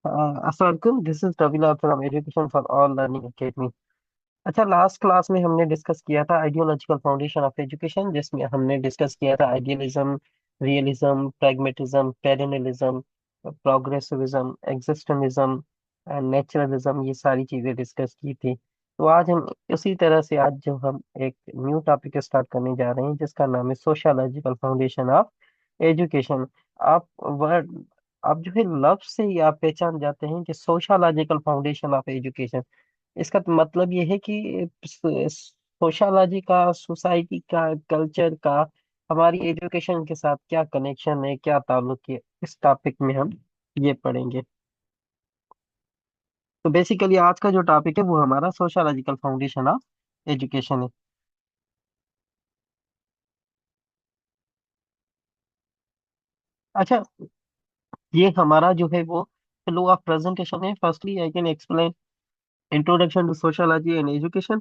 अस्सलाम, this is रवीला from education for all learning academy. अच्छा, लास्ट क्लास में हमने डिस्कस किया था आइडियोलॉजिकल फाउंडेशन ऑफ एजुकेशन, जिसमें हमने डिस्कस किया था idealism, realism, pragmatism, perennialism, progressivism, existentialism and naturalism. ये सारी चीजें डिस्कस की थी। तो आज हम उसी तरह से आज जो हम एक न्यू टॉपिक स्टार्ट करने जा रहे हैं, जिसका नाम है सोशियोलॉजिकल फाउंडेशन ऑफ एजुकेशन। आप वर्ड आप जो है लफ्ज से ही आप पहचान जाते हैं कि सोशियोलॉजिकल फाउंडेशन ऑफ एजुकेशन। इसका मतलब ये है कि सोशियोलॉजी का, सोसाइटी का, कल्चर का हमारी एजुकेशन के साथ क्या कनेक्शन है, क्या ताल्लुक है, इस टॉपिक में हम ये पढ़ेंगे। तो बेसिकली आज का जो टॉपिक है वो हमारा सोशियोलॉजिकल फाउंडेशन ऑफ एजुकेशन है। अच्छा, ये हमारा जो है वो फ्लो ऑफ प्रेजेंटेशन है। Firstly I can explain introduction to sociology and education.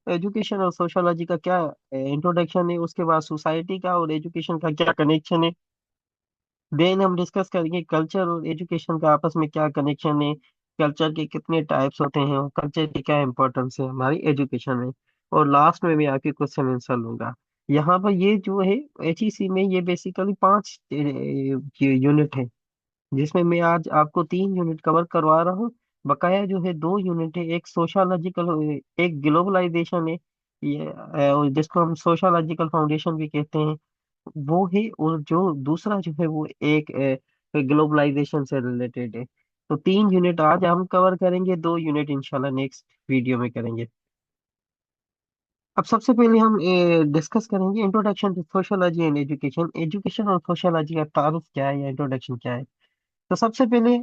Education और सोशियोलॉजी का क्या इंट्रोडक्शन है, उसके बाद सोसाइटी का और एजुकेशन का क्या कनेक्शन है। देन हम डिस्कस करेंगे कल्चर और एजुकेशन का आपस में क्या कनेक्शन है, कल्चर के कितने टाइप्स होते हैं और कल्चर की क्या इंपॉर्टेंस है हमारी एजुकेशन में। और लास्ट में मैं आपके क्वेश्चन आंसर लूंगा। यहाँ पर ये जो है HEC में ये बेसिकली 5 यूनिट है, जिसमें मैं आज आपको 3 यूनिट कवर करवा रहा हूँ। बकाया जो है 2 यूनिट है, एक सोशल, एक ग्लोबलाइजेशन है, ये जिसको हम सोशोलॉजिकल फाउंडेशन भी कहते हैं, वो है। और जो दूसरा जो है वो एक ग्लोबलाइजेशन से रिलेटेड है। तो 3 यूनिट आज हम कवर करेंगे, 2 यूनिट इंशाल्लाह नेक्स्ट वीडियो में करेंगे। अब सबसे पहले हम डिस्कस करेंगे introduction to sociology and education. Education और सोशोलॉजी का तारुफ क्या है या इंट्रोडक्शन क्या है। तो सबसे पहले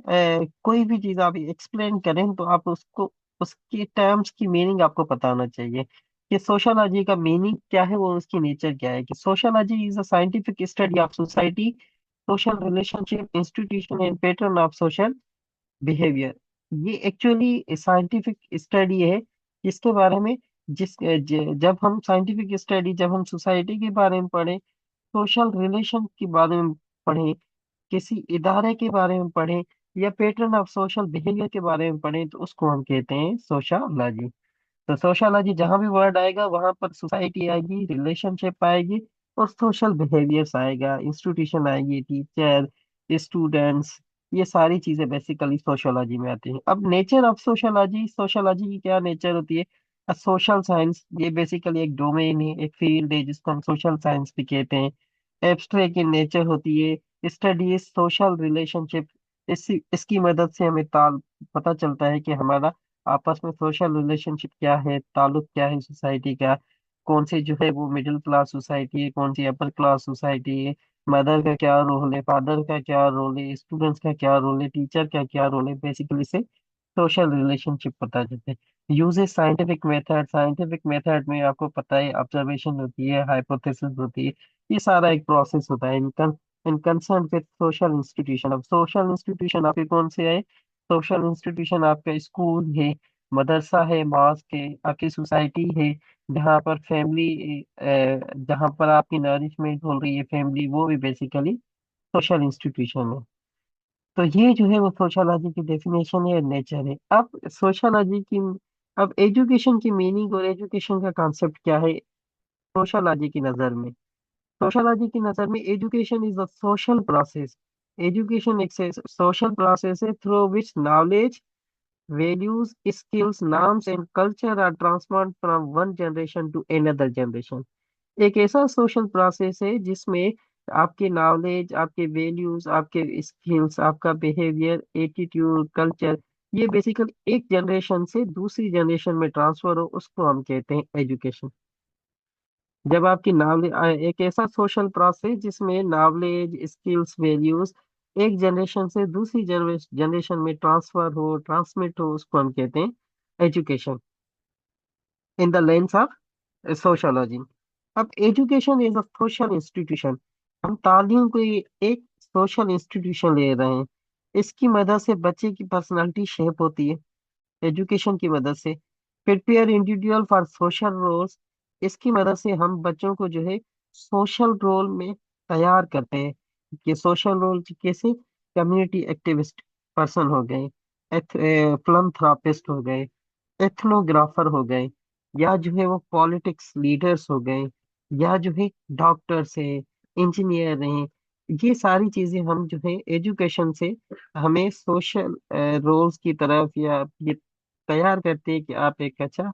कोई भी चीज आप एक्सप्लेन करें तो आप उसको, उसकी टर्म्स की मीनिंग आपको पता होना चाहिए कि सोशियोलॉजी का मीनिंग क्या है और उसकी नेचर क्या है। कि sociology is a scientific study of society, social relationship, institution and pattern of social behaviour. ये एक्चुअली साइंटिफिक स्टडी है, जिसके बारे में जब हम साइंटिफिक स्टडी, जब हम सोसाइटी के बारे में पढ़ें, सोशल रिलेशन के बारे में पढ़ें, किसी इदारे के बारे में पढ़ें, या पैटर्न ऑफ सोशल बिहेवियर के बारे में पढ़ें, तो उसको हम कहते हैं सोशियोलॉजी। तो सोशियोलॉजी जहां भी वर्ड आएगा वहां पर सोसाइटी आएगी, रिलेशनशिप आएगी और सोशल बिहेवियर्स आएगा, इंस्टीट्यूशन आएगी, टीचर, स्टूडेंट्स, ये सारी चीजें बेसिकली सोशियोलॉजी में आती हैं। अब नेचर ऑफ सोशियोलॉजी, सोशियोलॉजी की क्या नेचर होती है। सोशल साइंस, ये बेसिकली एक डोमेन है, एक फील्ड है, जिसको हम सोशल साइंस भी कहते हैं। एब्स्ट्रैक्ट इन नेचर होती है, स्टडी सोशल रिलेशनशिप। इसकी मदद से हमें ताल पता चलता है कि हमारा आपस में सोशल रिलेशनशिप क्या है, ताल्लुक क्या है सोसाइटी का। कौन सी जो है वो मिडिल क्लास सोसाइटी है, कौन सी अपर क्लास सोसाइटी है, मदर का क्या रोल है, फादर का क्या रोल है, स्टूडेंट्स का क्या रोल है, टीचर का क्या रोल है। बेसिकली से सोशल रिलेशनशिप पता चलते हैं। Uses scientific method, scientific method में आपको पता है ऑब्जर्वेशन होती है, हाइपोथेसिस होती है, ये सारा एक प्रोसेस होता है। इन कंसर्न विद सोशल इंस्टीट्यूशन। अब सोशल इंस्टीट्यूशन आपके कौन से है। सोशल इंस्टीट्यूशन आपका स्कूल है, मदरसा है, मॉस्क है, आपकी सोसाइटी है, जहाँ पर फैमिली, जहाँ पर आपकी नरिशमेंट हो रही है फैमिली, वो भी बेसिकली सोशल इंस्टीट्यूशन है। तो ये जो है वो सोशोलॉजी की डेफिनेशन है, नेचर है। अब सोशोलॉजी की, अब एजुकेशन की मीनिंग और एजुकेशन का कॉन्सेप्ट क्या है सोशोलॉजी की नजर में। सोशोलॉजी की नजर में education is a social process. Education एक सोशल प्रोसेस है through which knowledge, values, skills, norms and culture are transferred from one generation to another generation. एक ऐसा सोशल प्रोसेस है जिसमें आपके नॉलेज, आपके वैल्यूज, आपके स्किल्स, आपका बिहेवियर, एटीट्यूड, कल्चर, ये बेसिकली एक जनरेशन से दूसरी जनरेशन में ट्रांसफर हो, उसको हम कहते हैं एजुकेशन। जब आपकी नॉलेज, एक ऐसा सोशल प्रोसेस जिसमें नॉलेज, स्किल्स, वैल्यूज एक जनरेशन से दूसरी जनरेशन में ट्रांसफर हो, ट्रांसमिट हो, उसको हम कहते हैं education in the lens of sociology. अब education is a social institution. हम तालीम को एक सोशल इंस्टीट्यूशन ले रहे हैं। इसकी मदद से बच्चे की पर्सनालिटी शेप होती है, एजुकेशन की मदद से। Prepare individual for social roles. इसकी मदद से हम बच्चों को जो है सोशल रोल में तैयार करते हैं। कि सोशल रोल कैसे, कम्युनिटी एक्टिविस्ट पर्सन हो गए, फिलंथ्रापिस्ट हो गए, एथनोग्राफर हो गए, या जो है वो पॉलिटिक्स लीडर्स हो गए, या जो है डॉक्टर्स है, इंजीनियर हैं। ये सारी चीजें हम जो है एजुकेशन से हमें सोशल रोल्स की तरफ या ये तैयार करते हैं कि आप एक अच्छा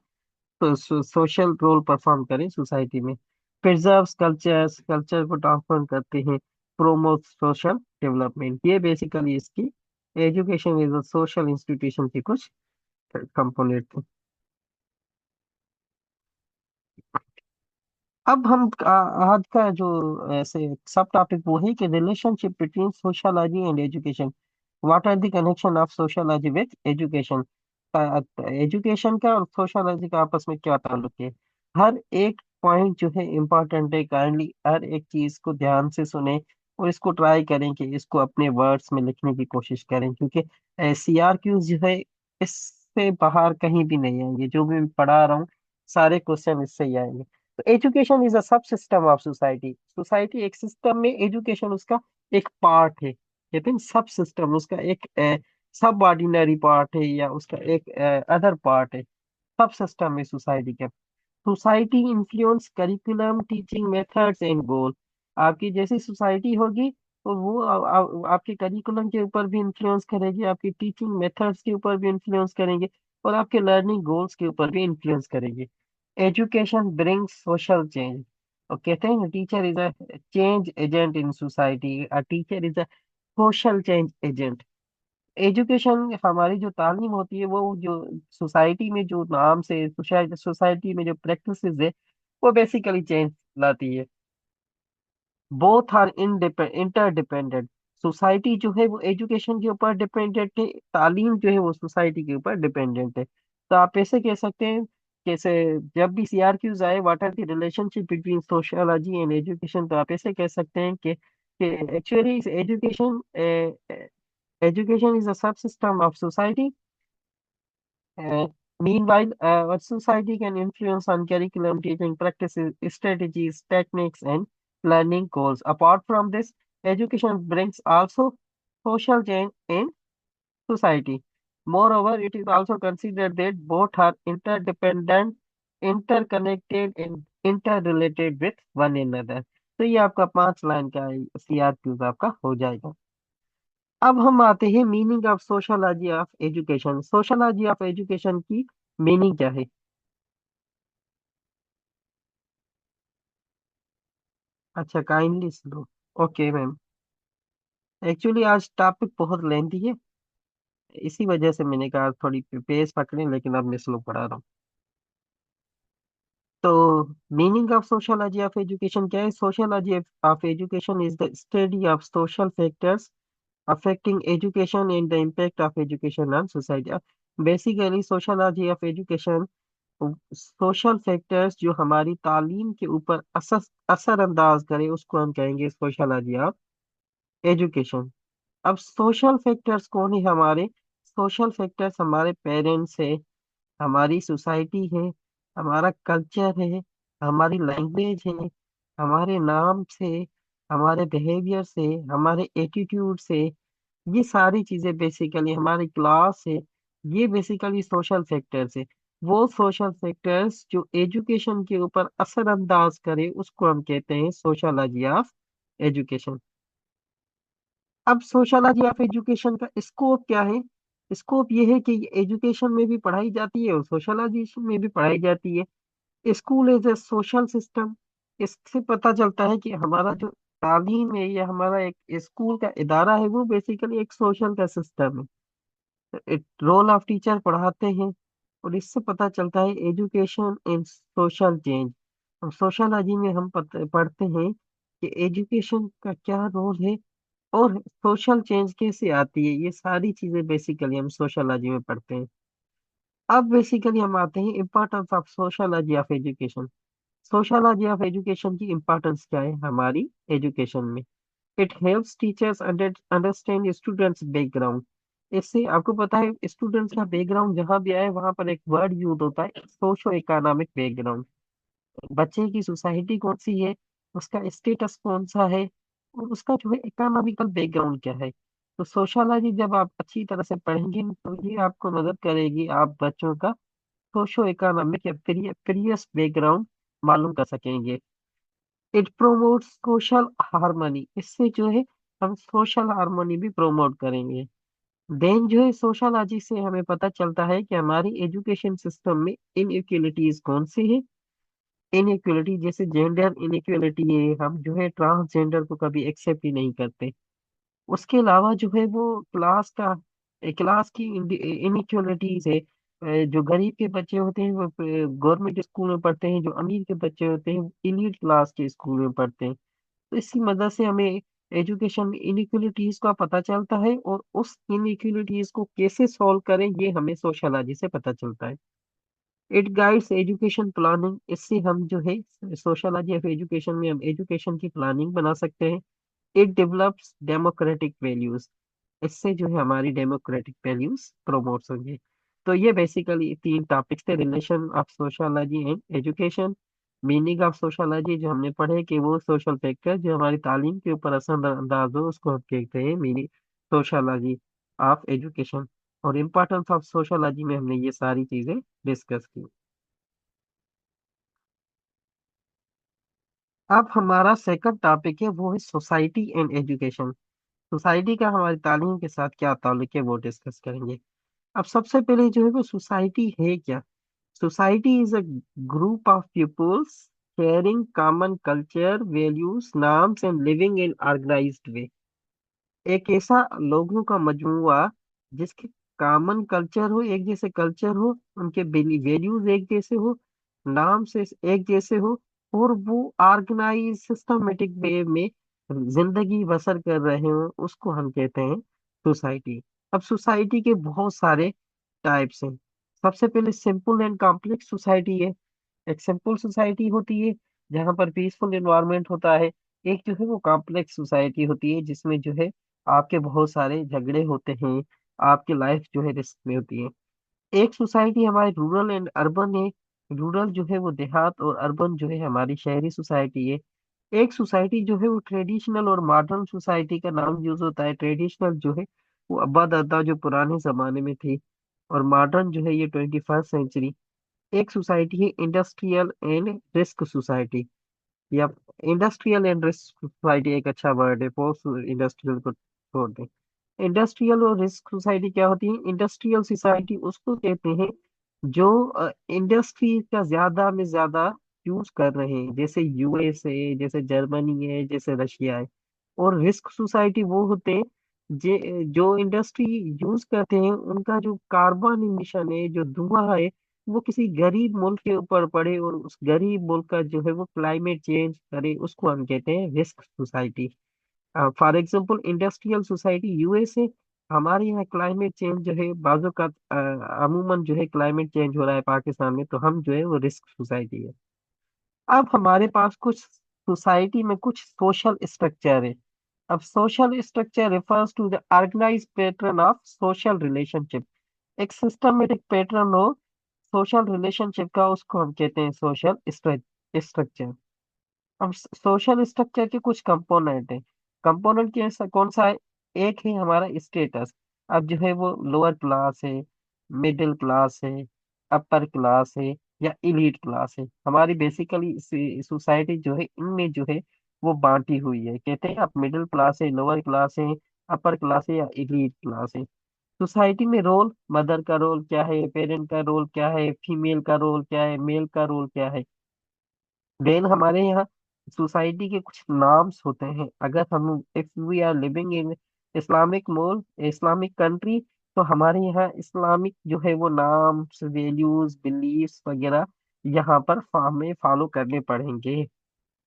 तो सोशल रोल परफॉर्म करें सोसाइटी में। प्रिजर्व्स कल्चर्स, कल्चर को ट्रांसफॉर्म करते हैं। प्रोमोट सोशल डेवलपमेंट, ये बेसिकली इसकी education is a social institution की कुछ कंपोनेंट थे। अब हम आज का जो ऐसे सब टॉपिक वो है कि relationship between sociology and education. What are the connection of sociology with education. Education का और सोशियोलॉजी का आपस में क्या ताल्लुक है। हर एक पॉइंट जो है इम्पोर्टेंट है, काइंडली हर एक चीज को ध्यान से सुने और इसको ट्राई करें कि इसको अपने वर्ड्स में लिखने की कोशिश करें, क्योंकि सीआरक्यूज जो है इससे बाहर कहीं भी नहीं आएंगे। जो भी मैं पढ़ा रहा हूँ सारे क्वेश्चन इससे ही आएंगे। तो एजुकेशन इज अ सब सिस्टम ऑफ सोसाइटी। सोसाइटी एक सिस्टम में, एजुकेशन उसका एक पार्ट है। कहते हैं सब सिस्टम उसका एक सब ऑर्डिनरी पार्ट है या उसका एक अदर पार्ट है। सब सिस्टम में सोसाइटी के society influence curriculum, teaching methods and goal. आपकी जैसी सोसाइटी होगी तो वो आपके करिकुलम के ऊपर भी इन्फ्लुएंस करेगी, आपकी टीचिंग मेथड्स के ऊपर भी इन्फ्लुएंस करेंगे, और आपके लर्निंग गोल्स के ऊपर भी इन्फ्लुएंस करेगी। Education brings social change. और कहते हैं ना, teacher is a change agent in society, a teacher is a social change agent. Education हमारी जो तालीम होती है वो जो सोसाइटी में जो नाम से सोसाइटी में जो प्रैक्टिसेस है वो बेसिकली चेंज लाती है। Both are interdependent. सोसाइटी जो है वो एजुकेशन के ऊपर डिपेंडेंट है, तालीम जो है वो सोसाइटी के ऊपर डिपेंडेंट है। तो आप ऐसे कह सकते हैं, कैसे जब भी सीआरक्यूज आए what are the relationship between sociology and education, तो आप ऐसे कह सकते हैं कि actually education education is a subsystem of society. Meanwhile, a society can influence on curriculum, teaching practices, strategies, techniques, and learning goals. Apart from this, education brings also social change in society. Moreover, it is also considered that both are interdependent, interconnected, and interrelated with one another. तो ये आपका 5 line का सीआरक्यूज आपका हो जाएगा। अब हम आते हैं meaning of sociology of education. Sociology of education की मीनिंग क्या है। अच्छा, kindly slow. Okay ma'am. Actually आज टॉपिक बहुत लेंथी है, इसी वजह से मैंने कहा थोड़ी पेस पकड़े, लेकिन अब मैं स्लो पढ़ा रहा हूँ। तो meaning of sociology of education क्या है। Sociology of education is the study of social factors affecting education and the impact of education on society। Basically sociology of education social factors जो हमारी तालीम के ऊपर असर अंदाज करे उसको हम कहेंगे सोशोलॉजी ऑफ एजुकेशन। अब सोशल फैक्टर्स कौन है हमारे। सोशल फैक्टर्स हमारे पेरेंट्स है, हमारी सोसाइटी है, हमारा कल्चर है, हमारी लैंग्वेज है, हमारे नाम से, हमारे बिहेवियर से, हमारे एटीट्यूड से। ये सारी चीजें बेसिकली हमारी क्लास है। ये बेसिकली सोशल फैक्टर्स है। वो सोशल फैक्टर्स जो एजुकेशन के ऊपर असर अंदाज करे उसको हम कहते हैं सोशोलॉजी ऑफ एजुकेशन। अब सोशोलॉजी ऑफ एजुकेशन का स्कोप क्या है। स्कोप ये है कि एजुकेशन में भी पढ़ाई जाती है और सोशोलॉजी में भी पढ़ाई जाती है। School is a social system. इससे पता चलता है कि हमारा जो तालीम है या हमारा एक स्कूल का इदारा है वो बेसिकली एक सोशल का सिस्टम है। रोल ऑफ टीचर पढ़ाते हैं, और इससे पता चलता है एजुकेशन इन सोशल चेंज। हम सोशोलॉजी में हम पढ़ते हैं कि एजुकेशन का क्या रोल है और सोशल चेंज कैसे आती है। ये सारी चीजें बेसिकली हम सोशोलॉजी में पढ़ते हैं। अब बेसिकली हम आते हैं importance of sociology of education. Sociology of education की इम्पोर्टेंस क्या है हमारी एजुकेशन में। It helps teachers understand students background. इससे आपको पता है स्टूडेंट्स का बैकग्राउंड जहाँ भी आए वहां पर एक वर्ड यूज होता है, सोशो इकोनॉमिक बैकग्राउंड। बच्चे की सोसाइटी कौन सी है, उसका स्टेटस कौन सा है, और उसका जो है इकोनॉमिकल बैकग्राउंड क्या है। तो सोशोलॉजी जब आप अच्छी तरह से पढ़ेंगे तो ये आपको मदद करेगी, आप बच्चों का सोशो इकोनॉमिक या प्रीवियस बैकग्राउंड मालूम कर सकेंगे। इट प्रोमोट सोशल हार्मनी, इससे जो है हम सोशल हार्मनी भी प्रोमोट करेंगे। देन जो है सोशोलॉजी से हमें पता चलता है कि हमारी एजुकेशन सिस्टम में इनइक्वलिटीज कौन सी है। इनइक्वलिटी जैसे जेंडर इनइक्वलिटी है, हम जो है ट्रांसजेंडर को कभी एक्सेप्ट ही नहीं करते। उसके अलावा जो है वो क्लास की इनइक्वलिटीज है। जो गरीब के बच्चे होते हैं वो गवर्नमेंट स्कूल में पढ़ते हैं, जो अमीर के बच्चे होते हैं इलीट क्लास के स्कूल में पढ़ते हैं। तो इसी मदद से हमें एजुकेशन में इनइक्वलिटीज का पता चलता है, और उस इनइक्वलिटीज को कैसे सॉल्व करें ये हमें सोशोलॉजी से पता चलता है। इट गाइड्स एजुकेशन प्लानिंग, इससे हम जो है सोशोलॉजी ऑफ एजुकेशन में हम एजुकेशन की प्लानिंग बना सकते हैं। इट डेवलप्स डेमोक्रेटिक वैल्यूज, इससे जो है हमारी डेमोक्रेटिक वैल्यूज प्रमोट होंगे। तो ये बेसिकली तीन टॉपिक्स थे, relation of sociology and education. Meaning of sociology जो हमने पढ़े कि वो सोशल फैक्टर जो हमारी तालीम के ऊपर असरअंदाज हो उसको हम कहते हैं मीनिंग सोशोलॉजी ऑफ एजुकेशन। और इम्पोर्टेंस ऑफ सोशोलॉजी में हमने ये सारी चीजें डिस्कस की। अब हमारा सेकंड टॉपिक है वो है सोसाइटी एंड एजुकेशन। सोसाइटी का हमारी तालीम के साथ क्या ताल्लुक है वो डिस्कस करेंगे। अब सबसे पहले जो है वो सोसाइटी है क्या। Society is a group of peoples sharing common culture values norms and living in organised way. एक ऐसा लोगों का मजमुआ जिसके कॉमन कल्चर हो, एक जैसे कल्चर हो, उनके वैल्यूज एक जैसे हो, नाम से एक जैसे हो, और वो ऑर्गेनाइज सिस्टमेटिक वे में जिंदगी बसर कर रहे हो, उसको हम कहते हैं सोसाइटी। अब सोसाइटी के बहुत सारे टाइप्स हैं। सबसे पहले सिंपल एंड कॉम्प्लेक्स सोसाइटी है। एक सिंपल सोसाइटी होती है जहाँ पर पीसफुल एनवायरनमेंट होता है। एक जो है वो कॉम्प्लेक्स सोसाइटी होती है जिसमें जो है आपके बहुत सारे झगड़े होते हैं, आपकी लाइफ जो है रिस्क में होती है। एक सोसाइटी हमारी रूरल एंड अर्बन है। रूरल जो है वो देहात, और अर्बन जो है हमारी शहरी सोसाइटी है। एक सोसाइटी जो है वो ट्रेडिशनल और मॉडर्न सोसाइटी का नाम यूज होता है। ट्रेडिशनल जो है वो अब्बा दादा जो पुराने जमाने में थी, और मॉडर्न जो है ये 21st सेंचुरी। एक सोसाइटी है इंडस्ट्रियल एंड रिस्क सोसाइटी, या इंडस्ट्रियल एंड रिस्क सोसाइटी एक अच्छा वर्ड है, पोस्ट इंडस्ट्रियल को छोड़ दें। इंडस्ट्रियल और रिस्क सोसाइटी क्या होती है। इंडस्ट्रियल सोसाइटी उसको कहते हैं जो इंडस्ट्री का ज्यादा में ज्यादा यूज कर रहे हैं, जैसे यूएस है, जैसे जर्मनी है, जैसे रशिया है। और रिस्क सोसाइटी वो होते हैं जो इंडस्ट्री यूज करते हैं, उनका जो कार्बन इमिशन है, जो धुआं है, वो किसी गरीब मुल्क के ऊपर पड़े और उस गरीब मुल्क का जो है वो क्लाइमेट चेंज करे, उसको हम कहते हैं risk society. For example industrial society USA, हमारे यहाँ क्लाइमेट चेंज जो है बाजू का अमूमन जो है क्लाइमेट चेंज हो रहा है पाकिस्तान में, तो हम जो है वो रिस्क सोसाइटी है। अब हमारे पास कुछ सोसाइटी में कुछ सोशल स्ट्रक्चर है। अब social structure refers to the organise pattern of social relationship. एक सिस्टमेटिक पैटर्न हो सोशल रिलेशनशिप का, उसको हम कहते हैं सोशल स्ट्रक्चर। अब सोशल स्ट्रक्चर के कुछ कंपोनेंट है। कंपोनेंट कौन सा है। एक है हमारा स्टेटस। अब जो है वो लोअर क्लास है, मिडिल क्लास है, अपर क्लास है, या इलीट क्लास है। हमारी बेसिकली सोसाइटी जो है इनमें जो है वो बांटी हुई है। कहते हैं आप मिडिल क्लास है, लोअर क्लास है, अपर क्लास है, या इलीट क्लास है। सोसाइटी में रोल, मदर का रोल क्या है, पेरेंट का रोल क्या है, फीमेल का रोल क्या है, मेल का रोल क्या है। देन हमारे यहाँ सोसाइटी के कुछ नॉर्म्स होते हैं। अगर हम if we are living in Islamic मोल इस्लामिक कंट्री, तो हमारे यहाँ इस्लामिक जो है वो नॉर्म्स वैल्यूज बिलीव्स वगैरह यहाँ पर हमें फॉलो करने पड़ेंगे।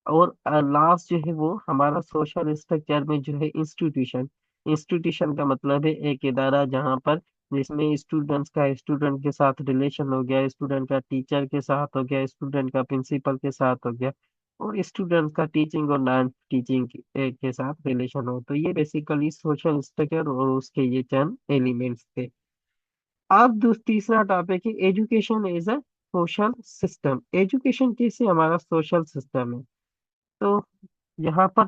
और लास्ट जो है वो हमारा सोशल स्ट्रक्चर में जो है इंस्टीट्यूशन। इंस्टीट्यूशन का मतलब है एक इदारा जहाँ पर जिसमें स्टूडेंट्स का स्टूडेंट के साथ रिलेशन हो गया, स्टूडेंट का टीचर के साथ हो गया, स्टूडेंट का प्रिंसिपल के साथ हो गया, और स्टूडेंट्स का टीचिंग और नॉन टीचिंग के साथ रिलेशन हो। तो ये बेसिकली सोशल स्ट्रक्चर और उसके ये चंद एलिमेंट्स थे। अब तीसरा टॉपिक है education as a social system. Education कैसे हमारा सोशल सिस्टम है। तो यहाँ पर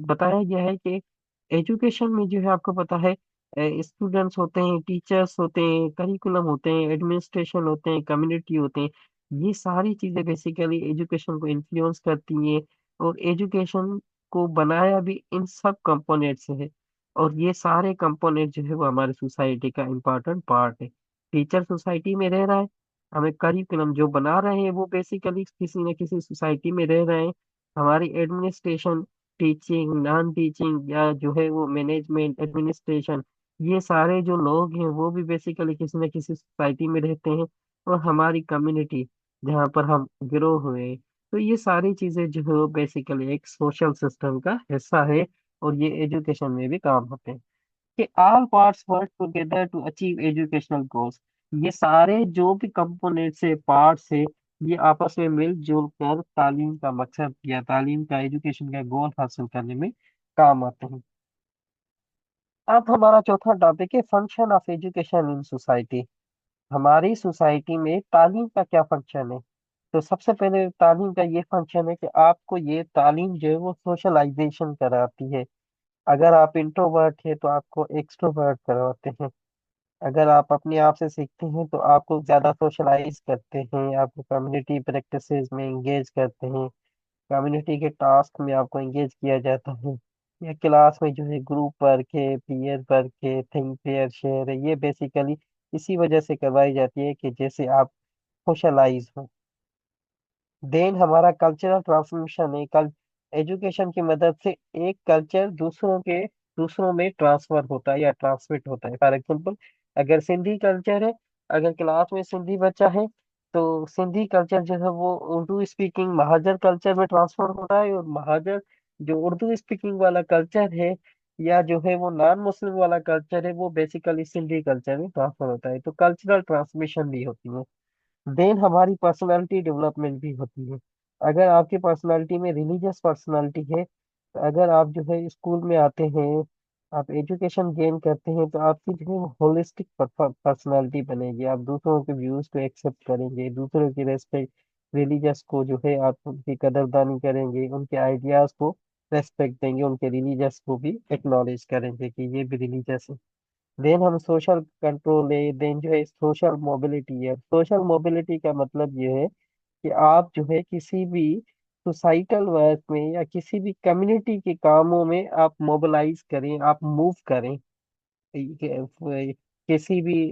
बताया गया है कि एजुकेशन में जो है आपको पता है स्टूडेंट्स होते हैं, टीचर्स होते हैं, करिकुलम होते हैं, एडमिनिस्ट्रेशन होते हैं, कम्युनिटी होते हैं। ये सारी चीजें बेसिकली एजुकेशन को इन्फ्लुएंस करती हैं। और एजुकेशन को बनाया भी इन सब कंपोनेंट से है। और ये सारे कंपोनेंट जो है वो हमारे सोसाइटी का इम्पोर्टेंट पार्ट है। टीचर सोसाइटी में रह रहा है, हमें करिकुलम जो बना रहे हैं वो बेसिकली किसी न किसी सोसाइटी में रह रहे हैं। हमारी एडमिनिस्ट्रेशन, टीचिंग, नॉन टीचिंग, या जो है वो मैनेजमेंट, एडमिनिस्ट्रेशन, ये सारे जो लोग हैं वो भी बेसिकली किसी न किसी सोसाइटी में रहते हैं। और हमारी कम्युनिटी जहाँ पर हम ग्रो हुए हैं, तो ये सारी चीजें जो है वो बेसिकली एक सोशल सिस्टम का हिस्सा है। और ये एजुकेशन में भी काम होते हैं कि all parts work together to achieve educational goals. ये सारे जो भी कंपोनेंट्स है, पार्ट्स है, ये आपस में मिलजुल कर तालीम का मकसद या तालीम का, एजुकेशन का गोल हासिल करने में काम आते हैं। अब हमारा चौथा टॉपिक है function of education in society. हमारी सोसाइटी में तालीम का क्या फंक्शन है। तो सबसे पहले तालीम का ये फंक्शन है कि आपको ये तालीम जो है वो सोशलाइजेशन कराती है। अगर आप इंट्रोवर्ट है तो आपको एक्सट्रोवर्ट करवाते हैं। अगर आप अपने आप से सीखते हैं तो आपको ज्यादा सोशलाइज करते हैं, आपको कम्युनिटी प्रैक्टिसेस में इंगेज करते हैं, कम्युनिटी के टास्क में आपको एंगेज किया जाता है। या क्लास में जो है ग्रुप वर्क है, पीयर वर्क है, थिंक पेयर शेयर है, ये बेसिकली इसी वजह से करवाई जाती है कि जैसे आप सोशलाइज हो। देन हमारा कल्चरल ट्रांसमिशन है। कल एजुकेशन की मदद से एक कल्चर दूसरों में ट्रांसफर होता है या ट्रांसमिट होता है। फॉर एग्जांपल, अगर सिंधी कल्चर है, अगर क्लास में सिंधी बच्चा है, तो सिंधी कल्चर जो है वो उर्दू स्पीकिंग महाजर कल्चर में ट्रांसफर होता है। और महाजर जो उर्दू स्पीकिंग वाला कल्चर है, या जो है वो नॉन मुस्लिम वाला कल्चर है, वो बेसिकली सिंधी कल्चर में ट्रांसफर होता है। तो कल्चरल ट्रांसमिशन भी होती है। देन हमारी पर्सनालिटी डेवलपमेंट भी होती है। अगर आपकी पर्सनालिटी में रिलीजियस पर्सनालिटी है, तो अगर आप जो है स्कूल में आते हैं, आप एजुकेशन गेन करते हैं, तो आपकी जो है होलिस्टिक पर्सनालिटी बनेगी। आप दूसरों के व्यूज को एक्सेप्ट करेंगे, दूसरों की रेस्पेक्ट, रिलीजियस को जो है आप उनकी कदरदानी करेंगे, उनके आइडियाज को रेस्पेक्ट देंगे, उनके रिलीजियस को भी एक्नॉलेज करेंगे कि ये भी रिलीजियस है। देन हम सोशल कंट्रोल है। देन जो है सोशल मोबिलिटी है। सोशल मोबिलिटी का मतलब ये है कि आप जो है किसी भी सोसाइटल वर्क में या किसी भी कम्युनिटी के कामों में आप मोबिलाइज करें, आप मूव करें। किसी भी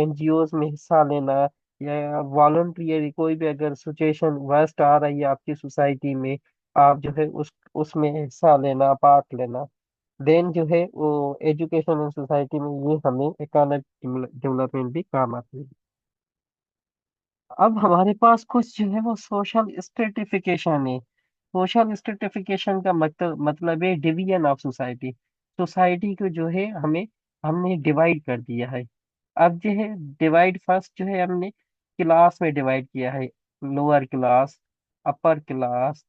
एनजीओज में हिस्सा लेना, या वॉलंटियर कोई भी अगर सिचुएशन वर्स्ट आ रही है आपकी सोसाइटी में, आप जो है उसमें हिस्सा लेना, पार्ट लेना। देन जो है वो एजुकेशन एंड सोसाइटी में ये हमें इकोनॉमिक डेवलपमेंट भी काम आती है। अब हमारे पास कुछ जो है वो सोशल स्ट्रेटिफिकेशन है। सोशल स्ट्रेटिफिकेशन का मतलब है डिवीजन ऑफ सोसाइटी। सोसाइटी को जो है हमने डिवाइड कर दिया है। अब जो है डिवाइड, फर्स्ट जो है हमने क्लास में डिवाइड किया है। लोअर क्लास, अपर क्लास,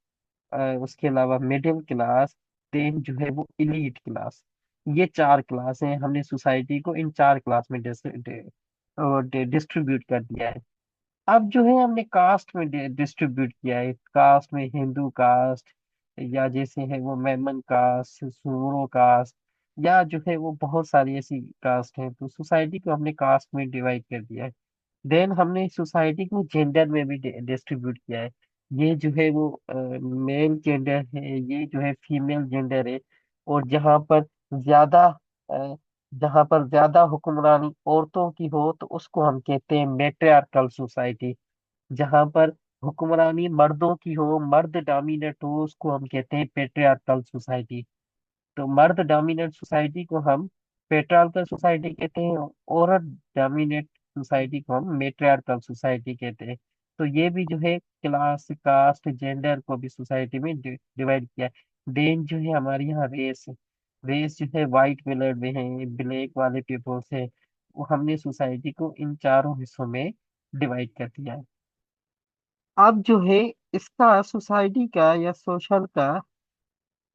उसके अलावा मिडिल क्लास, देन जो है वो इलीट क्लास। ये चार क्लास हैं। हमने सोसाइटी को इन चार क्लास में डिस्ट्रीब्यूट कर दिया है। अब जो है हमने कास्ट में डिस्ट्रीब्यूट किया है। कास्ट में हिंदू कास्ट, या जैसे है वो मेमन कास्ट, सूरो कास्ट, या जो है वो बहुत सारी ऐसी कास्ट हैं। तो सोसाइटी को हमने कास्ट में डिवाइड कर दिया है। देन हमने सोसाइटी को जेंडर में भी डिस्ट्रीब्यूट किया है। ये जो है वो मेल जेंडर है, ये जो है फीमेल जेंडर है। और ज्यादा अ, जहाँ पर ज्यादा हुक्मरानी औरतों की हो तो उसको हम कहते हैं मेट्रियार्कल सोसाइटी। जहाँ पर हुक्मरानी मर्दों की हो, मर्द डोमिनेट हो, उसको हम कहते हैं पेट्रियार्कल सोसाइटी। तो मर्द डोमिनेट सोसाइटी को हम पेट्रियार्कल सोसाइटी कहते हैं, औरत डोमिनेट सोसाइटी को हम मेट्रियार्कल सोसाइटी कहते हैं। तो ये भी जो है क्लास, कास्ट, जेंडर को भी सोसाइटी में डिवाइड किया है। देन जो है हमारे यहाँ रेस, रेस जो है वाइट ब्लड में है, ब्लैक वाले पीपल्स है, वो हमने सोसाइटी को इन चारों हिस्सों में डिवाइड कर दिया है। अब जो है इसका सोसाइटी का या सोशल का,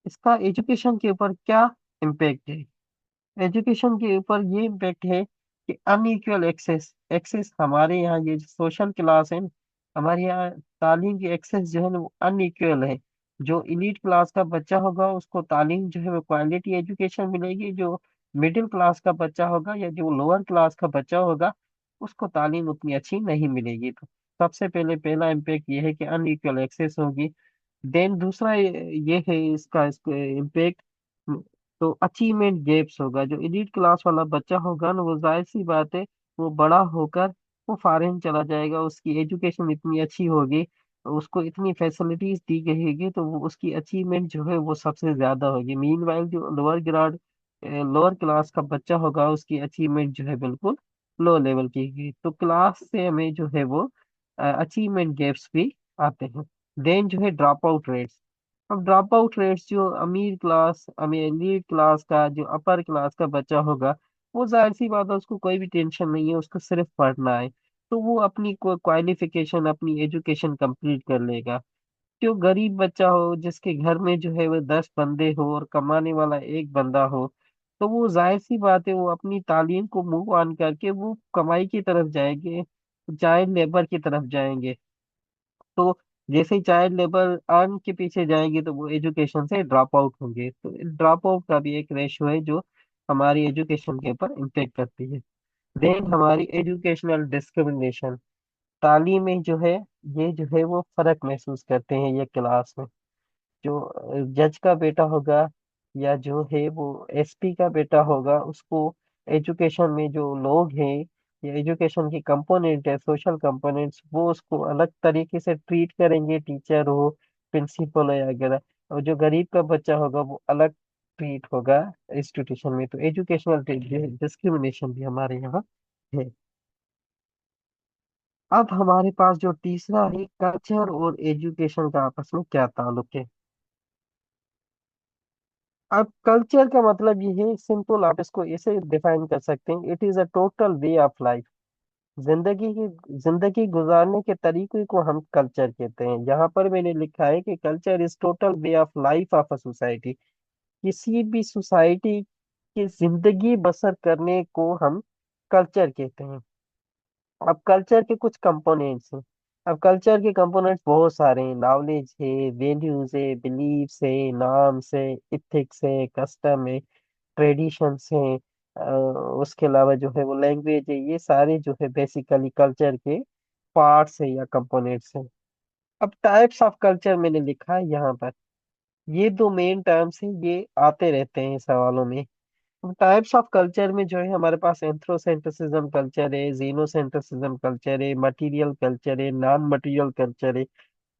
इसका एजुकेशन के ऊपर क्या इम्पेक्ट है। एजुकेशन के ऊपर ये इम्पेक्ट है कि अनइक्वल एक्सेस, हमारे यहाँ ये जो सोशल क्लास है, हमारे यहाँ तालीम की एक्सेस जो है ना वो अनइक्वल है। जो इलीट क्लास का बच्चा होगा उसको तालीम जो है वो क्वालिटी एजुकेशन मिलेगी। जो मिडिल क्लास का बच्चा होगा या जो लोअर क्लास का बच्चा होगा, उसको तालीम उतनी अच्छी नहीं मिलेगी। तो सबसे पहले पहला इम्पैक्ट ये है कि अनइक्वल एक्सेस होगी। देन दूसरा ये है इसका इम्पैक्ट, तो अचीवमेंट गैप्स होगा। जो एलीट क्लास वाला बच्चा होगा ना, वो जाहिर सी बात है, वो बड़ा होकर वो फॉरेन चला जाएगा। उसकी एजुकेशन इतनी अच्छी होगी, उसको इतनी फैसिलिटीज दी गई होगी, तो वो उसकी अचीवमेंट जो है वो सबसे ज्यादा होगी। मीनवाइल जो लोअर क्लास का बच्चा होगा, उसकी अचीवमेंट जो है बिल्कुल लो लेवल की होगी। तो क्लास से हमें जो है वो अचीवमेंट गैप्स भी आते हैं। देन जो है ड्रॉप आउट रेट्स। अब ड्रॉप आउट रेट्स, जो अमीर क्लास एलीट क्लास का जो अपर क्लास का बच्चा होगा, वो जाहिर सी बात है, उसको कोई भी टेंशन नहीं है, उसको सिर्फ पढ़ना है। तो वो अपनी क्वालिफिकेशन, अपनी एजुकेशन कंप्लीट कर लेगा। जो गरीब बच्चा हो, जिसके घर में जो है वो 10 बंदे हो और कमाने वाला एक बंदा हो, तो वो जाहिर सी बात है, वो अपनी तालीम को मूव ऑन करके वो कमाई की तरफ जाएंगे, चाइल्ड लेबर की तरफ जाएंगे। तो जैसे ही चाइल्ड लेबर अर्न के पीछे जाएंगे, तो वो एजुकेशन से ड्रॉप आउट होंगे। तो ड्रॉप आउट का भी एक रेशो है जो हमारी एजुकेशन के ऊपर इम्पेक्ट करती है। देन हमारी एजुकेशनल डिस्क्रिमिनेशन। तालीम में जो है, ये जो है वो फर्क महसूस करते हैं ये क्लास में। जो जज का बेटा होगा या जो है वो एसपी का बेटा होगा, उसको एजुकेशन में जो लोग हैं, या एजुकेशन की कंपोनेंट है, सोशल कंपोनेंट्स, वो उसको अलग तरीके से ट्रीट करेंगे, टीचर हो, प्रिंसिपल हो या वगैरह। और जो गरीब का बच्चा होगा वो अलग ट्रीट होगा इंस्टीट्यूशन में। तो एजुकेशनल डिस्क्रिमिनेशन भी हमारे यहाँ है। अब हमारे पास जो तीसरा है, कल्चर और एजुकेशन का आपस में क्या ताल्लुक है। अब कल्चर का मतलब ये है, सिंपल आप इसको ऐसे डिफाइन कर सकते हैं, it is a total way of life. जिंदगी गुजारने के तरीके को हम कल्चर कहते हैं। यहाँ पर मैंने लिखा है कि culture is total way of life of a society. किसी भी सोसाइटी की जिंदगी बसर करने को हम कल्चर कहते हैं। अब कल्चर के कुछ कंपोनेंट्स हैं। अब कल्चर के कंपोनेंट्स बहुत सारे हैं। नॉलेज है, वैल्यूज है, बिलीव्स है, नॉर्म्स है, इथिक्स है, कस्टम है, ट्रेडिशंस हैं। उसके अलावा जो है वो लैंग्वेज है। ये सारे जो है बेसिकली कल्चर के पार्ट्स है या कंपोनेंट्स हैं। अब टाइप्स ऑफ कल्चर मैंने लिखा है यहाँ पर। ये दो मेन टर्म्स हैं, ये आते रहते हैं सवालों में। टाइप्स ऑफ कल्चर में जो है हमारे पास एंथ्रोसेंट्रिसिज्म कल्चर है, जीनोसेंट्रिसिज्म कल्चर है, मटेरियल कल्चर है, नॉन मटेरियल कल्चर है,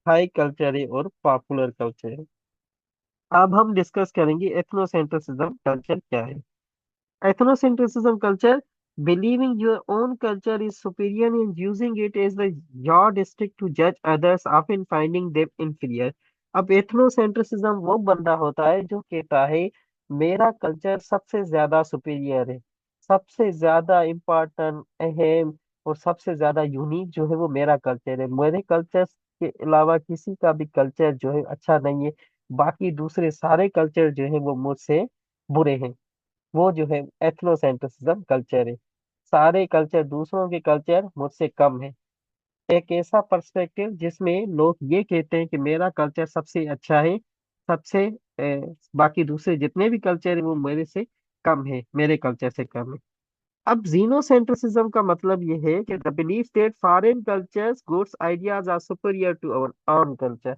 हाई कल्चर है और पॉपुलर कल्चर है। अब हम डिस्कस करेंगे एथनोसेंट्रिसिज्म कल्चर क्या है। Ethnocentrism culture, believing your own culture is superior and using it as the yardstick to judge others, often finding them inferior। अब एथनोसेंट्रिसिज्म वो बंदा होता है जो कहता है मेरा कल्चर सबसे ज्यादा सुपीरियर है, सबसे ज्यादा इम्पोर्टेंट, अहम और सबसे ज्यादा यूनिक जो है वो मेरा कल्चर है। मेरे कल्चर के अलावा किसी का भी कल्चर जो है अच्छा नहीं है। बाकी दूसरे सारे कल्चर जो है वो मुझसे बुरे हैं। वो जो है एथनोसेंट्रिसिज्म कल्चर है। सारे कल्चर, दूसरों के कल्चर मुझसे कम है। एक ऐसा पर्सपेक्टिव जिसमें लोग ये कहते हैं कि मेरा कल्चर सबसे अच्छा है, सबसे बाकी दूसरे जितने भी कल्चर है वो मेरे से कम है, मेरे कल्चर से कम है। अब जीनोसेंट्रिसिज्म का मतलब ये है कि the belief that foreign cultures goods ideas are superior to our own culture.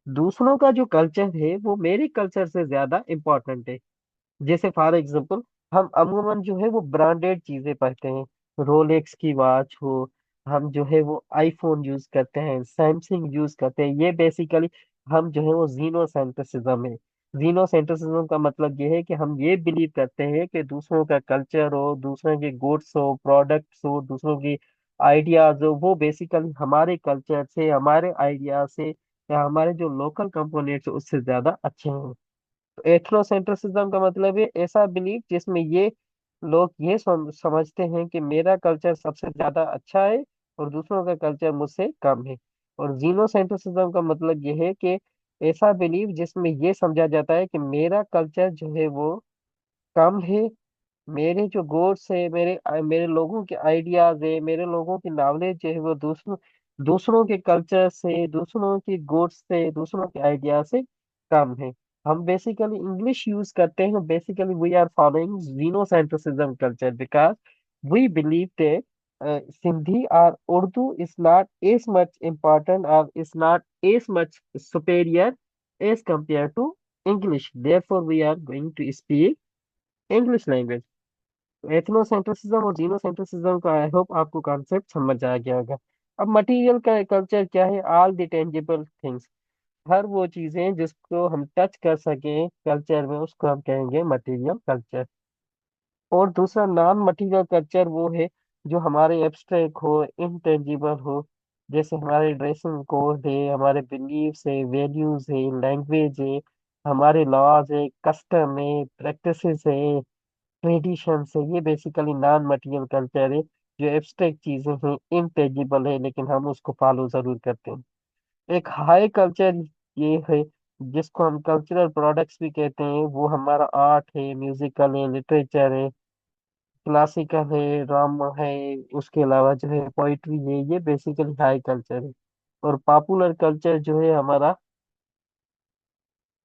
दूसरों का जो कल्चर है वो मेरे कल्चर से ज्यादा इंपॉर्टेंट है। जैसे फॉर एग्जांपल, हम अमूमन जो है वो ब्रांडेड चीजें पहनते हैं, रोलेक्स की वॉच हो, हम जो है वो आईफोन यूज करते हैं, सैमसंग यूज करते हैं। ये बेसिकली हम जो है वो जीनोसेंट्रिसिज्म है। जीनोसेंट्रिसिज्म का मतलब ये है कि हम ये बिलीव करते हैं कि दूसरों का कल्चर हो, दूसरों के गुड्स हो, प्रोडक्ट्स हो, दूसरों की आइडियाज हो, वो बेसिकली हमारे कल्चर से, हमारे आइडिया से या हमारे जो लोकल कंपोनेंट्स उससे ज्यादा अच्छे हैं। एथनोसेंट्रिसिज्म का मतलब है ऐसा बिलीफ जिसमें ये लोग ये समझते हैं कि मेरा कल्चर सबसे ज्यादा अच्छा है और दूसरों का कल्चर मुझसे कम है। और जीनोसेंट्रिसिज्म का मतलब ये है कि ऐसा बिलीफ जिसमें ये समझा जाता है कि मेरा कल्चर जो है वो कम है। मेरे जो गोड्स है, मेरे लोगों के आइडियाज है, मेरे लोगों की नॉलेज जो है वो दूसरों के कल्चर से, दूसरों की गोड्स से, दूसरों के आइडिया से कम है। हम बेसिकली इंग्लिश यूज करते हैं, basically we are following xenocentrism culture because we believe that Sindhi or Urdu is not as much important or is not as much superior as compared to English. Therefore, we are going to speak English language. एथनोसेंट्रिसिज्म और जीनोसेंट्रिसिज्म का I hope आपको concept समझ आ गया होगा। अब material का culture क्या है? ऑल द टेंजिबल थिंग्स, हर वो चीजें जिसको हम टच कर सकें कल्चर में, उसको हम कहेंगे मटेरियल कल्चर। और दूसरा नॉन मटेरियल कल्चर वो है जो हमारे एब्स्ट्रैक्ट हो, इनटेंजिबल हो, जैसे हमारे ड्रेसिंग कोड है, हमारे बिलीव्स है, वैल्यूज है, लैंग्वेज है, हमारे लॉज है, कस्टम है, प्रैक्टिसेस है, ट्रेडिशंस है। ये बेसिकली नॉन मटेरियल कल्चर है, जो एब्स्ट्रैक्ट चीजें हैं, इनटेंजिबल है, लेकिन हम उसको फॉलो जरूर करते हैं। एक हाई कल्चर ये है जिसको हम कल्चरल प्रोडक्ट्स भी कहते हैं, वो हमारा आर्ट है, म्यूजिकल है, लिटरेचर है, क्लासिकल है, ड्रामा है, उसके अलावा जो है पोइट्री है। ये बेसिकली हाई कल्चर है। और पॉपुलर कल्चर जो है हमारा,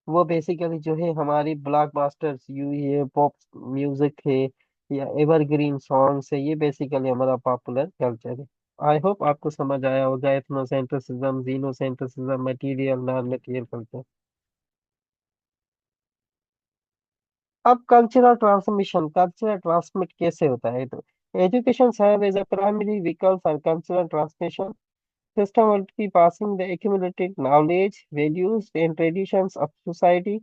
वो बेसिकली जो है हमारी ब्लॉकबस्टर्स यू ये पॉप म्यूजिक है या एवरग्रीन सॉन्ग्स है। ये बेसिकली हमारा पॉपुलर कल्चर है। आई होप आपको समझ आया होगा ethnocentrism, xenocentrism, material non material culture. अब कल्चरल ट्रांसमिशन, कल्चरल ट्रांसमिट कैसे होता है? तो education serve as a primary vehicle for cultural transmission, systematically passing the accumulated knowledge, values, and traditions of society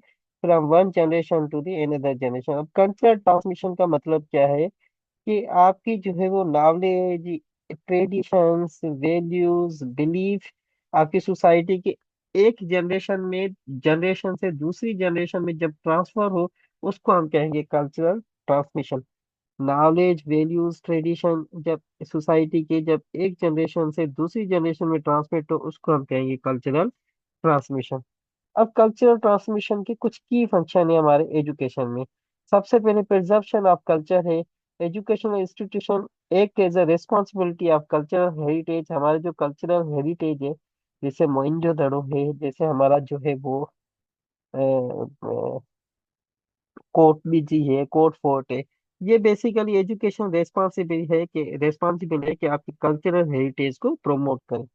from one generation to the another generation। अब cultural transmission का मतलब क्या है? कि आपकी जो है वो नॉलेज, ट्रेडिशंस, वैल्यूज, बिलीफ आपकी सोसाइटी के एक जनरेशन में, जनरेशन से दूसरी जनरेशन में जब ट्रांसफर हो, उसको हम कहेंगे cultural transmission. Knowledge, values, tradition जब सोसाइटी के जब एक जनरेशन से दूसरी जनरेशन में ट्रांसमिट हो, उसको हम कहेंगे कल्चरल ट्रांसमिशन। अब कल्चरल ट्रांसमिशन के कुछ की फंक्शन है हमारे एजुकेशन में। सबसे पहले प्रिजर्प्शन ऑफ कल्चर है। एजुकेशनल इंस्टीट्यूशन एक as a responsibility of cultural heritage. हमारे जो कल्चरल हेरिटेज है, जैसे मोइंजोदड़ो है, जैसे हमारा जो है वो कोर्ट भी जी है, कोर्ट फोर्ट है। ये बेसिकली एजुकेशन रेस्पॉन्सिबल है कि आपकी कल्चरल हेरिटेज को प्रमोट करें।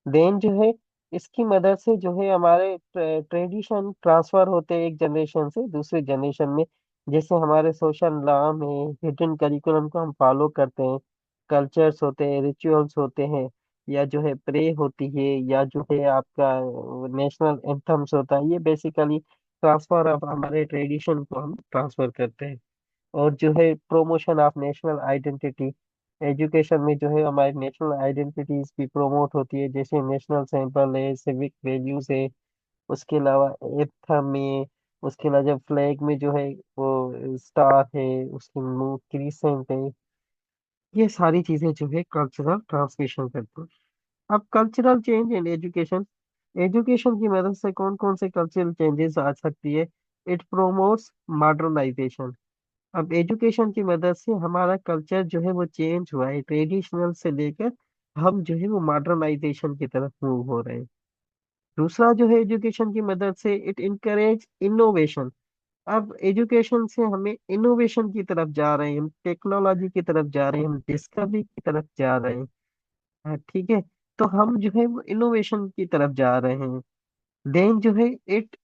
देन जो है इसकी मदद से जो है हमारे ट्रेडिशन ट्रांसफर होते हैं एक जनरेशन से दूसरे जनरेशन में। जैसे हमारे सोशल लॉ में हिडन करिकुलम को हम फॉलो करते हैं, कल्चर्स होते हैं, रिचुअल्स होते हैं, या जो है प्रे होती है, या जो है आपका नेशनल एंथम्स होता है। ये बेसिकली ट्रांसफर ऑफ हमारे ट्रेडिशन को हम ट्रांसफर करते हैं। और जो है promotion of national identity, education में जो है हमारी नेशनल आइडेंटिटीज भी प्रोमोट होती है, जैसे नेशनल सिंबल है, सिविक वैल्यूज है, उसके अलावा एथम में, उसके अलावा जब फ्लैग में जो है वो स्टार है, उसकी मूव क्रीसेंट है। ये सारी चीजें जो है कल्चरल ट्रांसमिशन करती हैं। अब cultural change in education, education की मदद से कौन कौन से कल्चरल चेंजेस आ सकती है? It promotes modernisation. अब एजुकेशन की मदद से हमारा कल्चर जो है वो चेंज हुआ है, ट्रेडिशनल से लेकर हम जो है वो मॉडर्नाइजेशन की तरफ मूव हो रहे हैं। दूसरा जो है एजुकेशन की मदद से इट इनकरेज इनोवेशन। अब एजुकेशन से हमें इनोवेशन की तरफ जा रहे हैं, हम टेक्नोलॉजी की तरफ जा रहे हैं, हम डिस्कवरी की तरफ जा रहे हैं। हाँ, ठीक है। तो हम जो है वो इनोवेशन की तरफ जा रहे हैं। देन जो है इट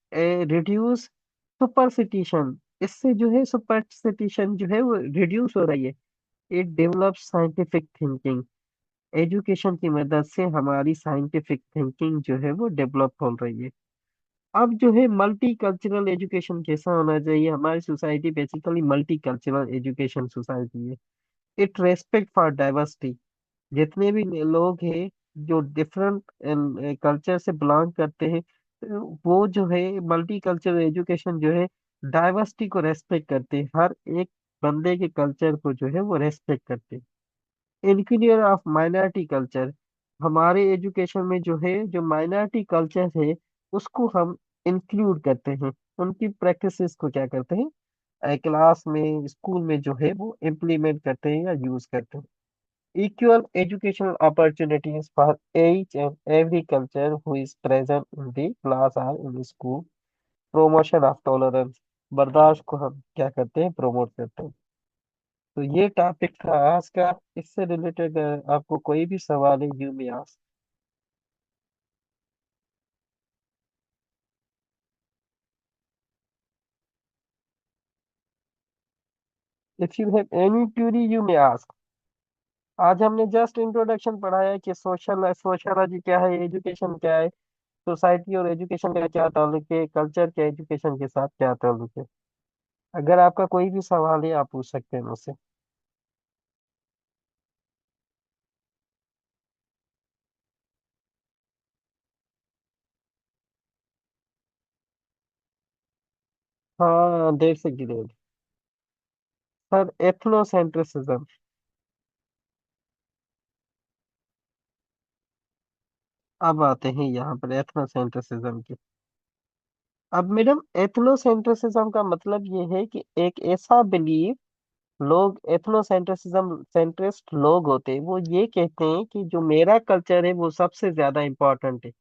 रिड्यूस सुपरस्टिशन, इससे जो है सुपरस्टिशन जो है वो रिड्यूस हो रही है। It develop scientific thinking, education की मदद से हमारी साइंटिफिक थिंकिंग जो है वो डेवलप हो रही है। अब जो है मल्टी कल्चरल एजुकेशन कैसा होना चाहिए? हमारी society basically multi cultural education society है। इट रेस्पेक्ट फॉर डाइवर्सिटी, जितने भी लोग हैं जो डिफरेंट कल्चर से बिलोंग करते हैं, वो जो है मल्टी कल्चरल एजुकेशन जो है डाइवर्सिटी को रेस्पेक्ट करते हैं, हर एक बंदे के कल्चर को जो है वो रेस्पेक्ट करते हैं। इंक्लूजन ऑफ माइनॉरिटी कल्चर, हमारे एजुकेशन में जो है जो माइनॉरिटी कल्चर है उसको हम इंक्लूड करते हैं, उनकी प्रैक्टिसेस को क्या करते हैं क्लास में, स्कूल में जो है वो इम्प्लीमेंट करते हैं या यूज करते हैं। Equal educational opportunities for each and every culture who is present in the class or in the school. Promotion of tolerance, बर्दाश्त को हम क्या करते हैं, प्रमोट करते हैं। तो ये टॉपिक था आज का। इससे रिलेटेड आपको कोई भी सवाल है, you may ask. If you have any Curie you may ask. आज हमने जस्ट इंट्रोडक्शन पढ़ा है कि सोशल क्या है, एजुकेशन क्या है, सोसाइटी और एजुकेशन का क्या ताल्लुक है, कल्चर के एजुकेशन के साथ क्या ताल्लुक है। अगर आपका कोई भी सवाल है आप पूछ सकते हैं मुझसे। हाँ, देर से गिरेज। सर, एथनोसेंट्रिसिज्म। अब आते हैं यहाँ पर एथनोसेंट्रिसिज्म की। अब मैडम, एथनोसेंट्रिसिज्म का मतलब ये है कि एक ऐसा बिलीफ, लोग एथनोसेंट्रिसिज्म सेंट्रिस्ट लोग होते हैं, वो ये कहते हैं कि जो मेरा कल्चर है वो सबसे ज्यादा इम्पोर्टेंट है,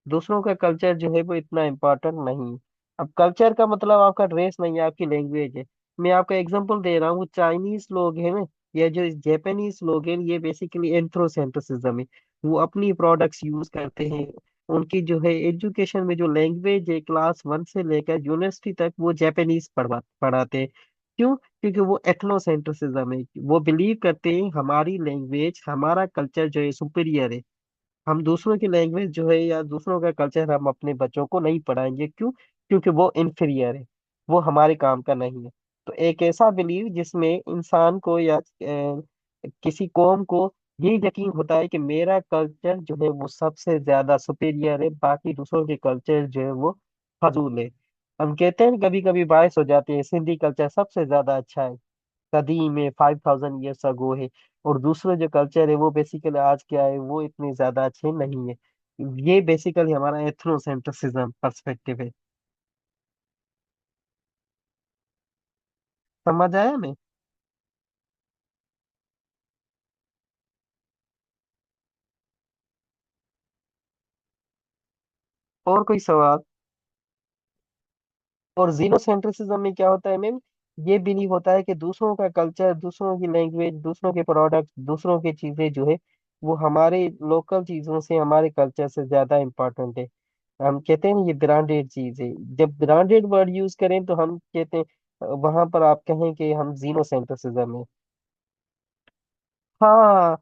दूसरों का कल्चर जो है वो इतना इम्पोर्टेंट नहीं है। अब कल्चर का मतलब आपका ड्रेस नहीं है, आपकी लैंग्वेज है। मैं आपको एग्जांपल दे रहा हूँ, चाइनीज लोग हैं ना, या जो जापानीज लोग हैं, ये बेसिकली एंथ्रोसेंट्रिसिज्म है। वो अपनी प्रोडक्ट्स यूज करते हैं। उनकी जो है एजुकेशन में जो लैंग्वेज है, क्लास 1 से लेकर यूनिवर्सिटी तक वो जापानीज पढ़ाते हैं। क्यों? क्योंकि वो एथनोसेंट्रिसिज्म है। वो बिलीव करते हैं हमारी लैंग्वेज, हमारा कल्चर जो है सुपीरियर है। हम दूसरों की लैंग्वेज जो है या दूसरों का कल्चर हम अपने बच्चों को नहीं पढ़ाएंगे। क्यों? क्योंकि वो इन्फीरियर है, वो हमारे काम का नहीं है। तो एक ऐसा बिलीव जिसमें इंसान को या किसी कौम को ये यकीन होता है कि मेरा कल्चर जो है वो सबसे ज्यादा सुपीरियर है, बाकी दूसरों के कल्चर जो है वो फजूल है। हम कहते हैं कभी कभी बायस हो जाते हैं, सिंधी कल्चर सबसे ज्यादा अच्छा है, कदीम है, 5000 ईयर्स अगो है। और दूसरे जो कल्चर है वो बेसिकली आज क्या है, वो इतने ज्यादा अच्छे नहीं है। ये बेसिकली हमारा एथनोसेंट्रिसिज्म पर्सपेक्टिव है। समझ आया मैं? और कोई सवाल? और जीनोसेंट्रिसिज्म में क्या होता है मैम, ये बिलीव होता है कि दूसरों का कल्चर, दूसरों की लैंग्वेज, दूसरों के प्रोडक्ट, दूसरों की चीजें जो है वो हमारे लोकल चीजों से, हमारे कल्चर से ज्यादा इम्पोर्टेंट है। हम कहते हैं ना ये ब्रांडेड चीज है। जब ब्रांडेड वर्ड यूज करें तो हम कहते हैं, वहां पर आप कहें कि हम जीनोसेंट्रिसिज्म है। हाँ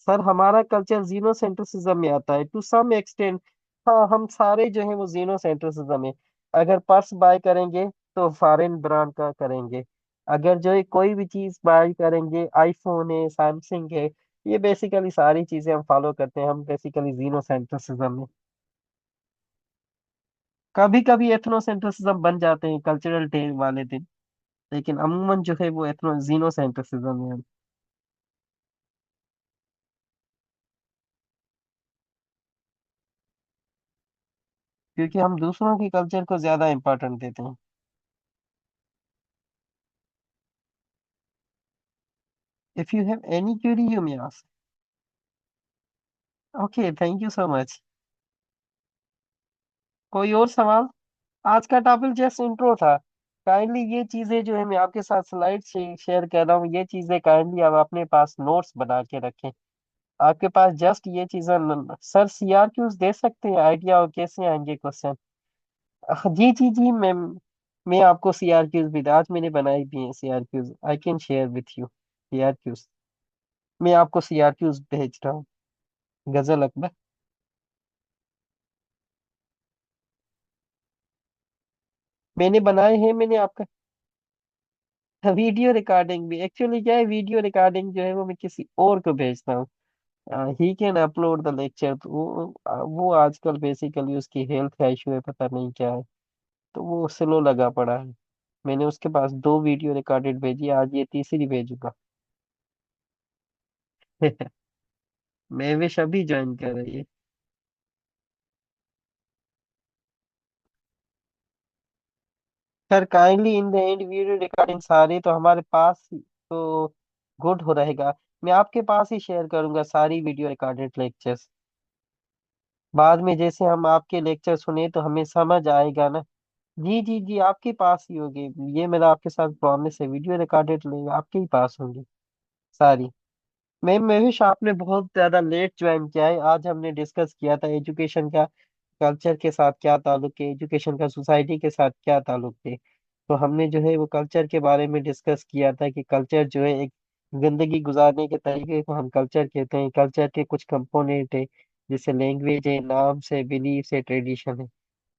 सर, हमारा कल्चर जीनोसेंट्रिसिज्म में आता है टू सम एक्सटेंट। हाँ, हम सारे जो है वो जीनोसेंट्रिसिज्म है। अगर पर्स बाय करेंगे तो फॉरेन ब्रांड का करेंगे। अगर जो है कोई भी चीज बाय करेंगे, आईफोन है, सैमसंग है, ये बेसिकली सारी चीजें हम फॉलो करते हैं। हम बेसिकली जीनोसेंट्रिसिज्म में कभी कभी एथनोसेंट्रिसिज्म बन जाते हैं कल्चरल डे वाले दिन, लेकिन अमूमन जो है वो एथनो जीनोसेंट्रिसिज्म है। क्योंकि हम दूसरों के कल्चर को ज्यादा इंपॉर्टेंट देते हैं। If you have any query you may ask. Okay, thank you so much. कोई और सवाल? आज का टॉपिक जस्ट इंट्रो था। काइंडली ये चीजें जो है मैं आपके साथ स्लाइड से शेयर कर रहा हूँ, ये चीजें काइंडली आप अपने पास नोट्स बना के रखें। आपके पास जस्ट ये चीजें सर सीआर क्यूज दे सकते हैं आइडिया और कैसे आएंगे क्वेश्चन? जी जी जी मैम, मैं आपको सीआरक्यूज भी, आज मैंने बनाई भी है CRQs, I can share with you CRQs. मैं आपको सीआरक्यूज भेज रहा हूँ। गजल अकबर। मैंने बनाए हैं, मैंने आपका वीडियो रिकॉर्डिंग भी, एक्चुअली क्या है, वीडियो रिकॉर्डिंग जो है वो मैं किसी और को भेजता हूँ। He can upload the lecture. तो वो आजकल बेसिकली उसकी हेल्थ का इशू है, पता नहीं क्या है, तो वो स्लो लगा पड़ा है। मैंने उसके पास 2 वीडियो रिकॉर्डेड भेजी, आज ये तीसरी भेजूंगा। मैं विश अभी ज्वाइन कर रही है। Sir kindly in the end video recording सारी तो हमारे पास तो गुड हो रहेगा। मैं आपके पास ही शेयर करूंगा सारी वीडियो रिकॉर्डेड लेक्चर्स। बाद में जैसे हम आपके लेक्चर सुने तो हमें समझ आएगा ना, जी जी जी, आपके पास ही होगी। ये मेरा आपके साथ प्रॉमिस है, वीडियो रिकॉर्डेड लेगा आपके ही पास होंगी सारी। मैम महेश, आपने बहुत ज्यादा लेट ज्वाइन किया है। आज हमने डिस्कस किया था एजुकेशन का कल्चर के साथ क्या ताल्लुक है, एजुकेशन का सोसाइटी के साथ क्या ताल्लुक है। तो हमने जो है वो कल्चर के बारे में डिस्कस किया था कि कल्चर जो है एक जिंदगी गुजारने के तरीके को हम कल्चर कहते हैं। कल्चर के कुछ कंपोनेंट है, जैसे लैंग्वेज है, नाम्स है, बिलीफ है, ट्रेडिशन है।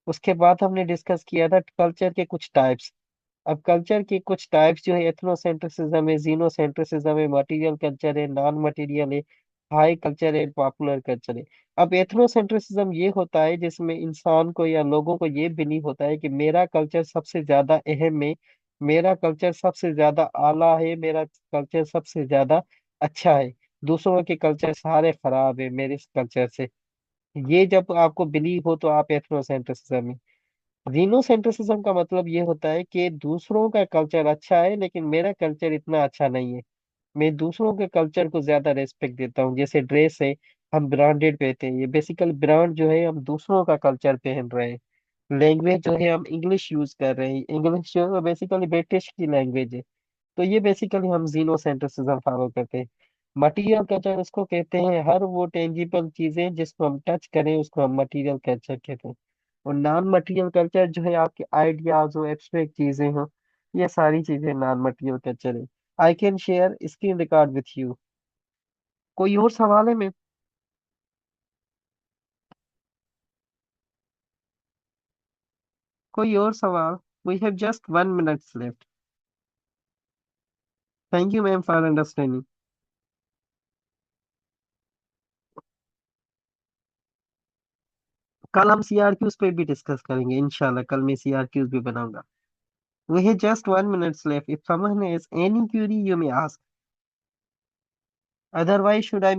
उसके बाद हमने डिस्कस किया था कल्चर के कुछ टाइप्स। अब कल्चर के कुछ टाइप्स जो है, एथनोसेंट्रिसिज्म है, जीनोसेंट्रिसिज्म है, मटेरियल कल्चर है, नॉन मटेरियल है, हाई कल्चर है, पॉपुलर कल्चर है। अब एथनोसेंट्रिसिज्म ये होता है जिसमें इंसान को या लोगों को ये बिलीव होता है कि मेरा कल्चर सबसे ज्यादा अहम है, मेरा कल्चर सबसे ज्यादा आला है, मेरा कल्चर सबसे ज्यादा अच्छा है, दूसरों के कल्चर सारे खराब है मेरे कल्चर से। ये जब आपको बिलीव हो तो आप एथनोसेंट्रिसिज्म में। जीनोसेंट्रिसिज्म का मतलब ये होता है कि दूसरों का कल्चर अच्छा है लेकिन मेरा कल्चर इतना अच्छा नहीं है। मैं दूसरों के कल्चर को ज्यादा रेस्पेक्ट देता हूँ। जैसे ड्रेस है, हम ब्रांडेड पहनते हैं, ये बेसिकल ब्रांड जो है हम दूसरों का कल्चर पहन रहे हैं। लैंग्वेज जो है हम इंग्लिश यूज कर रहे हैं, इंग्लिश जो है बेसिकली ब्रिटिश की लैंग्वेज है। तो ये बेसिकली हम जीनोसेंट्रिसिज्म फॉलो करते हैं। मटीरियल कल्चर उसको कहते हैं, हर वो टेंजिबल चीजें जिसको हम टच करें उसको हम मटीरियल कल्चर कहते हैं। और नॉन मटीरियल कल्चर जो है आपके आइडियाज हो, एब्स्ट्रैक्ट चीजें हो, ये सारी चीजें नॉन मटीरियल कल्चर है। I can share screen record with you. कोई और सवाल है मैं? कोई और सवाल? We have just 1 minute left. Thank you ma'am for understanding. कल हम सीआरक्यूज पे भी डिस्कस करेंगे इंशाल्लाह, कल मैं सीआरक्यूज भी बनाऊंगा। We have just 1 minute left. If someone has any query, you may ask. Otherwise, should I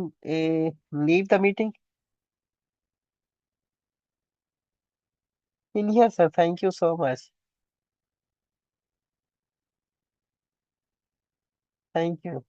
leave the meeting? Yes, sir. Thank you so much. Thank you.